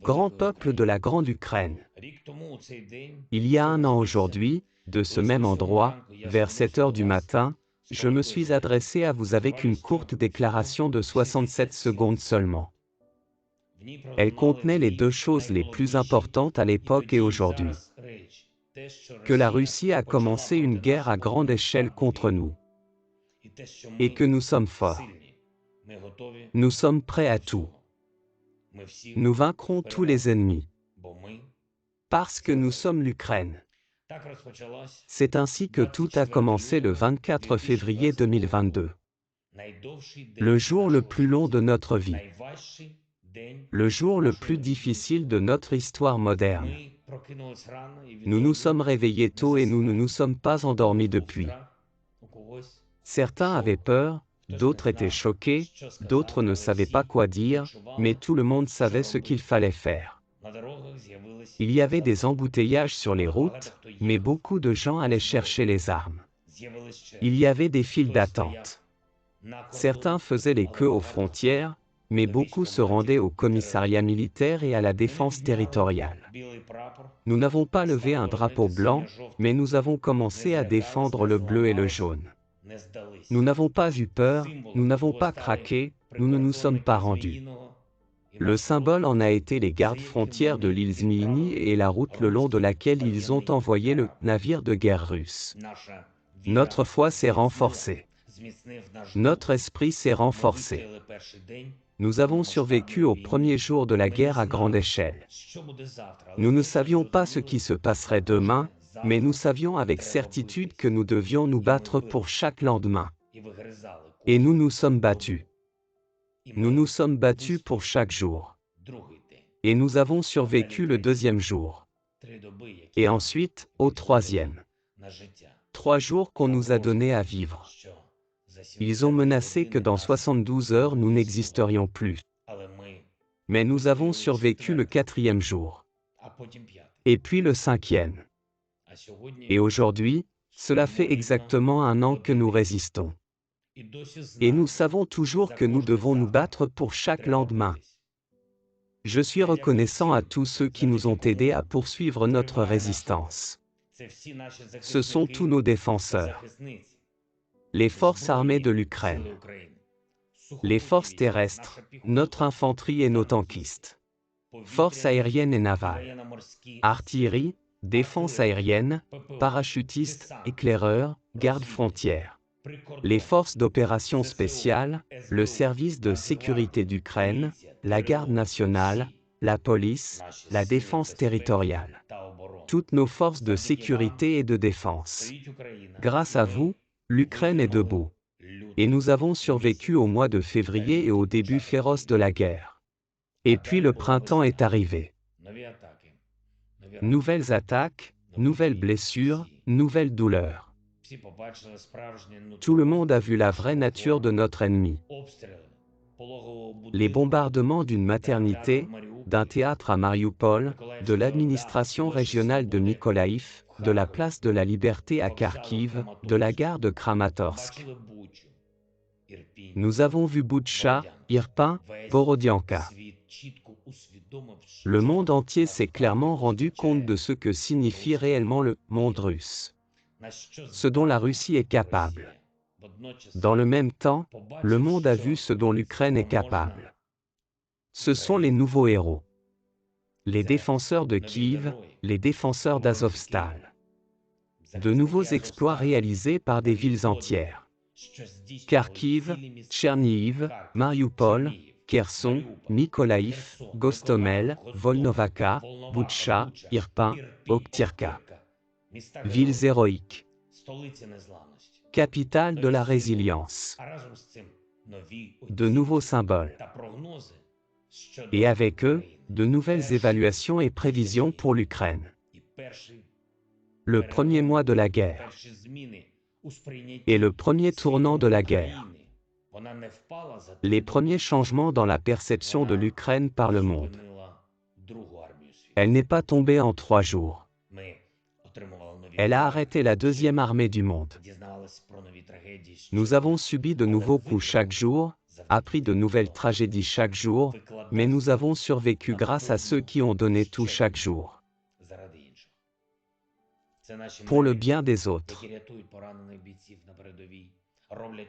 Grand peuple de la grande Ukraine. Il y a un an aujourd'hui, de ce même endroit, vers 7 heures du matin, je me suis adressé à vous avec une courte déclaration de 67 secondes seulement. Elle contenait les deux choses les plus importantes à l'époque et aujourd'hui. Que la Russie a commencé une guerre à grande échelle contre nous. Et que nous sommes forts. Nous sommes prêts à tout. Nous vaincrons tous les ennemis. Parce que nous sommes l'Ukraine. C'est ainsi que tout a commencé le 24 février 2022. Le jour le plus long de notre vie. Le jour le plus difficile de notre histoire moderne. Nous nous sommes réveillés tôt et nous ne nous sommes pas endormis depuis. Certains avaient peur, d'autres étaient choqués, d'autres ne savaient pas quoi dire, mais tout le monde savait ce qu'il fallait faire. Il y avait des embouteillages sur les routes, mais beaucoup de gens allaient chercher les armes. Il y avait des files d'attente. Certains faisaient les queues aux frontières, mais beaucoup se rendaient au commissariat militaire et à la défense territoriale. Nous n'avons pas levé un drapeau blanc, mais nous avons commencé à défendre le bleu et le jaune. Nous n'avons pas eu peur, nous n'avons pas craqué, nous ne nous sommes pas rendus. Le symbole en a été les gardes-frontières de l'île Zmiïny et la route le long de laquelle ils ont envoyé le navire de guerre russe. Notre foi s'est renforcée. Notre esprit s'est renforcé. Nous avons survécu au premier jour de la guerre à grande échelle. Nous ne savions pas ce qui se passerait demain, mais nous savions avec certitude que nous devions nous battre pour chaque lendemain. Et nous nous sommes battus. Nous nous sommes battus pour chaque jour. Et nous avons survécu le deuxième jour. Et ensuite, au troisième. 3 jours qu'on nous a donnés à vivre. Ils ont menacé que dans 72 heures nous n'existerions plus. Mais nous avons survécu le 4e jour. Et puis le 5e. Et aujourd'hui, cela fait exactement 1 an que nous résistons. Et nous savons toujours que nous devons nous battre pour chaque lendemain. Je suis reconnaissant à tous ceux qui nous ont aidés à poursuivre notre résistance. Ce sont tous nos défenseurs. Les forces armées de l'Ukraine. Les forces terrestres, notre infanterie et nos tankistes. Forces aériennes et navales. Artillerie, défense aérienne, parachutistes, éclaireurs, gardes-frontières. Les forces d'opération spéciales, le service de sécurité d'Ukraine, la garde nationale, la police, la défense territoriale. Toutes nos forces de sécurité et de défense. Grâce à vous, l'Ukraine est debout. Et nous avons survécu au mois de février et au début féroce de la guerre. Et puis le printemps est arrivé. Nouvelles attaques, nouvelles blessures, nouvelles douleurs. Tout le monde a vu la vraie nature de notre ennemi. Les bombardements d'une maternité, d'un théâtre à Mariupol, de l'administration régionale de Mykolaïv, de la place de la Liberté à Kharkiv, de la gare de Kramatorsk. Nous avons vu Boutcha, Irpin, Borodianka. Le monde entier s'est clairement rendu compte de ce que signifie réellement le monde russe. Ce dont la Russie est capable. Dans le même temps, le monde a vu ce dont l'Ukraine est capable. Ce sont les nouveaux héros. Les défenseurs de Kiev, les défenseurs d'Azovstal. De nouveaux exploits réalisés par des villes entières. Kharkiv, Tchernihiv, Mariupol, Kherson, Mykolaïv, Gostomel, Volnovakha, Boutcha, Irpin, Oktirka. Villes héroïques. Capitale de la résilience. De nouveaux symboles. Et avec eux, de nouvelles évaluations et prévisions pour l'Ukraine. Le premier mois de la guerre. Et le premier tournant de la guerre. Les premiers changements dans la perception de l'Ukraine par le monde. Elle n'est pas tombée en 3 jours. Elle a arrêté la 2e armée du monde. Nous avons subi de nouveaux coups chaque jour, appris de nouvelles tragédies chaque jour, mais nous avons survécu grâce à ceux qui ont donné tout chaque jour. Pour le bien des autres.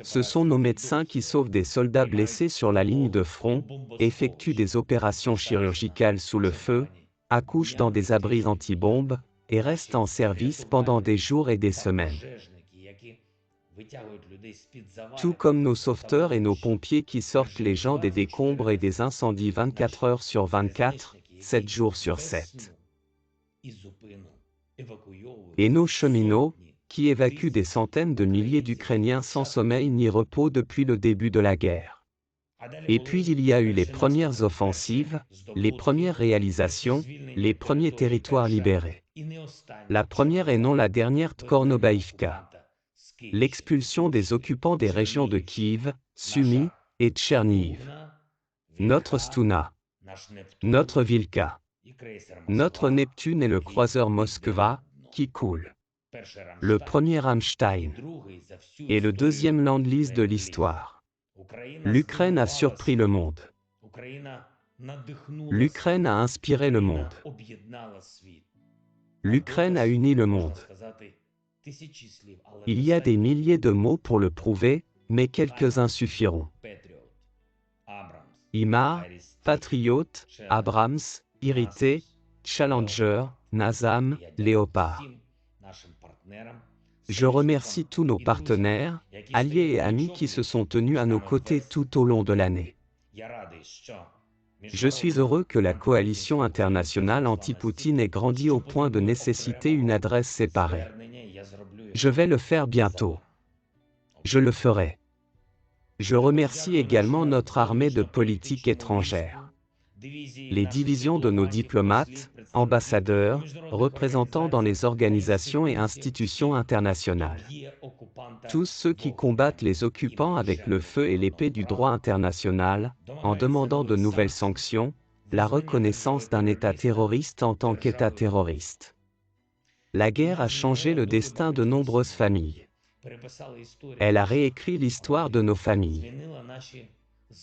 Ce sont nos médecins qui sauvent des soldats blessés sur la ligne de front, effectuent des opérations chirurgicales sous le feu, accouchent dans des abris anti-bombes, et restent en service pendant des jours et des semaines. Tout comme nos sauveteurs et nos pompiers qui sortent les gens des décombres et des incendies 24 heures sur 24, 7 jours sur 7. Et nos cheminots, qui évacuent des centaines de milliers d'Ukrainiens sans sommeil ni repos depuis le début de la guerre. Et puis il y a eu les premières offensives, les premières réalisations, les premiers territoires libérés. La première et non la dernière Tchornobaïvka. L'expulsion des occupants des régions de Kiev, Sumy et Tchernihiv. Notre Stuna. Notre Vilka. Notre Neptune et le croiseur Moskva, qui coule. Le premier Rammstein. Et le deuxième Land-Lease de l'histoire. L'Ukraine a surpris le monde. L'Ukraine a inspiré le monde. L'Ukraine a uni le monde. Il y a des milliers de mots pour le prouver, mais quelques-uns suffiront. Imar, Patriote, Abrams, Irrité, Challenger, Nazam, Léopard. Je remercie tous nos partenaires, alliés et amis qui se sont tenus à nos côtés tout au long de l'année. Je suis heureux que la coalition internationale anti-Poutine ait grandi au point de nécessiter une adresse séparée. Je vais le faire bientôt. Je le ferai. Je remercie également notre armée de politique étrangère. Les divisions de nos diplomates, ambassadeurs, représentants dans les organisations et institutions internationales. Tous ceux qui combattent les occupants avec le feu et l'épée du droit international, en demandant de nouvelles sanctions, la reconnaissance d'un État terroriste en tant qu'État terroriste. La guerre a changé le destin de nombreuses familles. Elle a réécrit l'histoire de nos familles.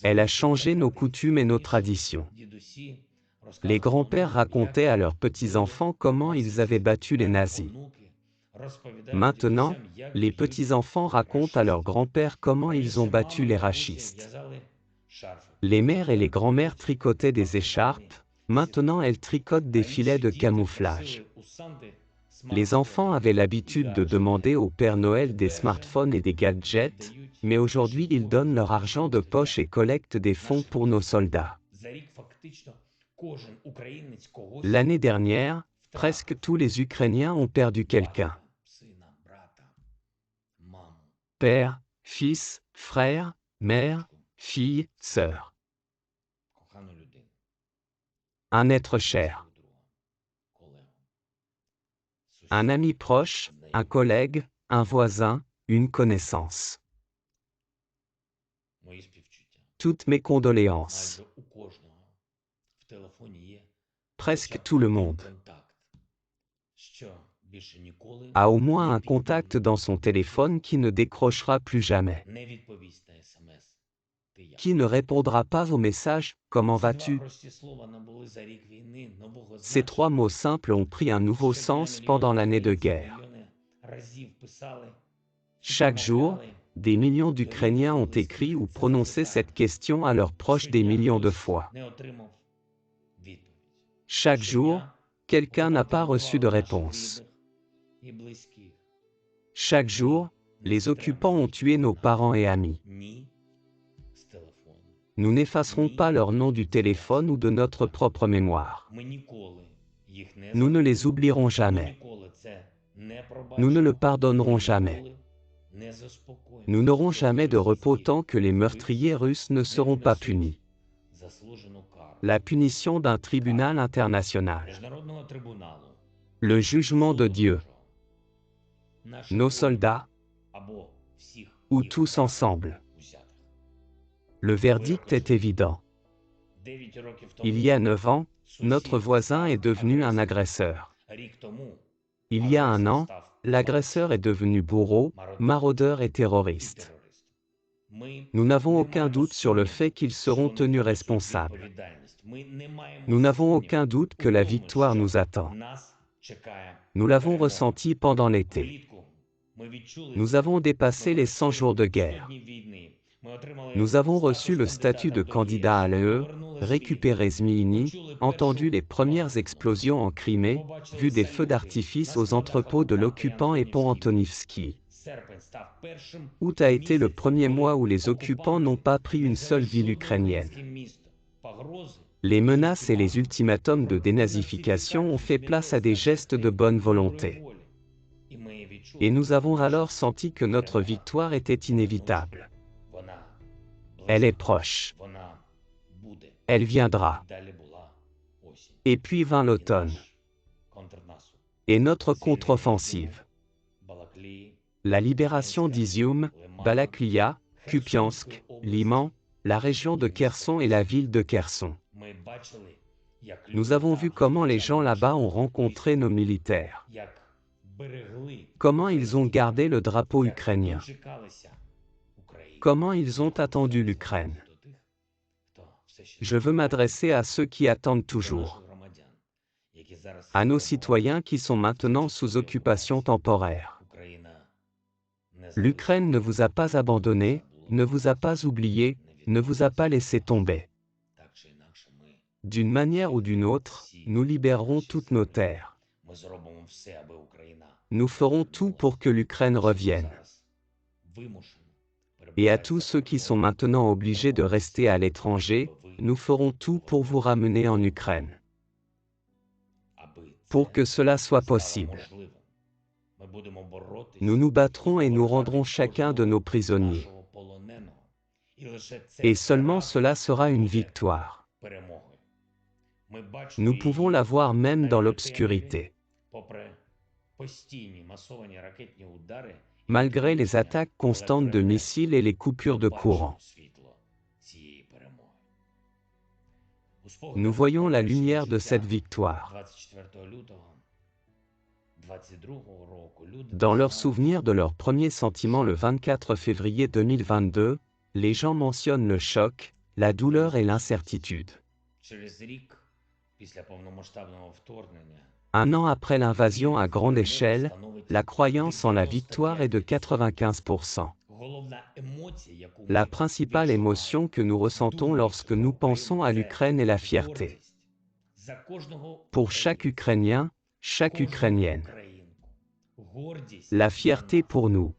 Elle a changé nos coutumes et nos traditions. Les grands-pères racontaient à leurs petits-enfants comment ils avaient battu les nazis. Maintenant, les petits-enfants racontent à leurs grands-pères comment ils ont battu les racistes. Les mères et les grands-mères tricotaient des écharpes, maintenant elles tricotent des filets de camouflage. Les enfants avaient l'habitude de demander au Père Noël des smartphones et des gadgets, mais aujourd'hui ils donnent leur argent de poche et collectent des fonds pour nos soldats. L'année dernière, presque tous les Ukrainiens ont perdu quelqu'un. Père, fils, frère, mère, fille, sœur. Un être cher. Un ami proche, un collègue, un voisin, une connaissance. Toutes mes condoléances. Presque tout le monde a au moins un contact dans son téléphone qui ne décrochera plus jamais. Qui ne répondra pas aux messages « Comment vas-tu ?» Ces trois mots simples ont pris un nouveau sens pendant l'année de guerre. Chaque jour, des millions d'Ukrainiens ont écrit ou prononcé cette question à leurs proches des millions de fois. Chaque jour, quelqu'un n'a pas reçu de réponse. Chaque jour, les occupants ont tué nos parents et amis. Nous n'effacerons pas leur nom du téléphone ou de notre propre mémoire. Nous ne les oublierons jamais. Nous ne le pardonnerons jamais. Nous n'aurons jamais de repos tant que les meurtriers russes ne seront pas punis. La punition d'un tribunal international. Le jugement de Dieu. Nos soldats, ou tous ensemble. Le verdict est évident. Il y a 9 ans, notre voisin est devenu un agresseur. Il y a 1 an, l'agresseur est devenu bourreau, maraudeur et terroriste. Nous n'avons aucun doute sur le fait qu'ils seront tenus responsables. Nous n'avons aucun doute que la victoire nous attend. Nous l'avons ressenti pendant l'été. Nous avons dépassé les 100 jours de guerre. Nous avons reçu le statut de candidat à l'UE, récupéré Zmiïny, entendu les premières explosions en Crimée, vu des feux d'artifice aux entrepôts de l'occupant et pont Antonivski. Août a été le premier mois où les occupants n'ont pas pris une seule ville ukrainienne. Les menaces et les ultimatums de dénazification ont fait place à des gestes de bonne volonté. Et nous avons alors senti que notre victoire était inévitable. Elle est proche. Elle viendra. Et puis vint l'automne. Et notre contre-offensive. La libération d'Izium, Balaklia, Kupiansk, Liman, la région de Kherson et la ville de Kherson. Nous avons vu comment les gens là-bas ont rencontré nos militaires. Comment ils ont gardé le drapeau ukrainien. Comment ils ont attendu l'Ukraine. Je veux m'adresser à ceux qui attendent toujours. À nos citoyens qui sont maintenant sous occupation temporaire. L'Ukraine ne vous a pas abandonné, ne vous a pas oublié, ne vous a pas laissé tomber. D'une manière ou d'une autre, nous libérerons toutes nos terres. Nous ferons tout pour que l'Ukraine revienne. Et à tous ceux qui sont maintenant obligés de rester à l'étranger, nous ferons tout pour vous ramener en Ukraine. Pour que cela soit possible. Nous nous battrons et nous rendrons chacun de nos prisonniers. Et seulement cela sera une victoire. Nous pouvons la voir même dans l'obscurité. Malgré les attaques constantes de missiles et les coupures de courant. Nous voyons la lumière de cette victoire. Dans leur souvenir de leur premier sentiment le 24 février 2022, les gens mentionnent le choc, la douleur et l'incertitude. Un an après l'invasion à grande échelle, la croyance en la victoire est de 95%. La principale émotion que nous ressentons lorsque nous pensons à l'Ukraine est la fierté. Pour chaque Ukrainien, chaque Ukrainienne. La fierté pour nous.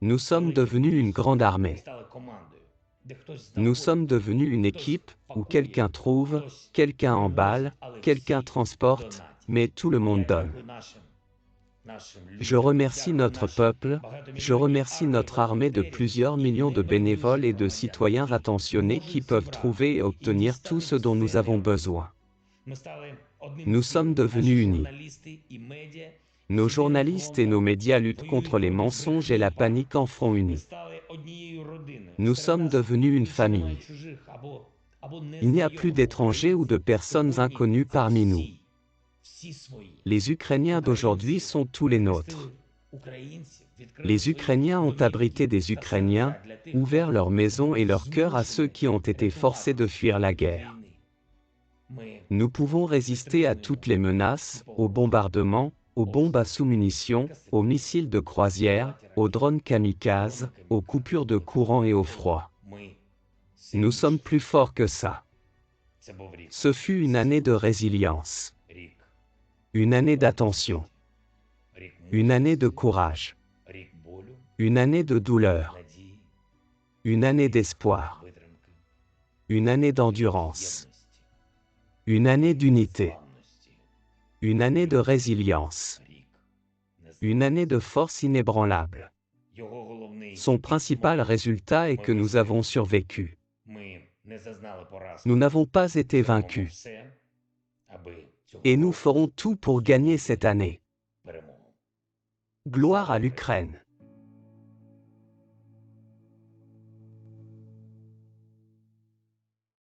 Nous sommes devenus une grande armée. Nous sommes devenus une équipe, où quelqu'un trouve, quelqu'un emballe, quelqu'un transporte, mais tout le monde donne. Je remercie notre peuple, je remercie notre armée de plusieurs millions de bénévoles et de citoyens attentionnés qui peuvent trouver et obtenir tout ce dont nous avons besoin. Nous sommes devenus unis. Nos journalistes et nos médias luttent contre les mensonges et la panique en front uni. Nous sommes devenus une famille. Il n'y a plus d'étrangers ou de personnes inconnues parmi nous. Les Ukrainiens d'aujourd'hui sont tous les nôtres. Les Ukrainiens ont abrité des Ukrainiens, ouvert leurs maisons et leurs cœurs à ceux qui ont été forcés de fuir la guerre. Nous pouvons résister à toutes les menaces, aux bombardements, aux bombes à sous-munitions, aux missiles de croisière, aux drones kamikazes, aux coupures de courant et au froid. Nous sommes plus forts que ça. Ce fut une année de résilience. Une année d'attention. Une année de courage. Une année de douleur. Une année d'espoir. Une année d'endurance. Une année d'unité. Une année de résilience. Une année de force inébranlable. Son principal résultat est que nous avons survécu. Nous n'avons pas été vaincus. Et nous ferons tout pour gagner cette année. Gloire à l'Ukraine.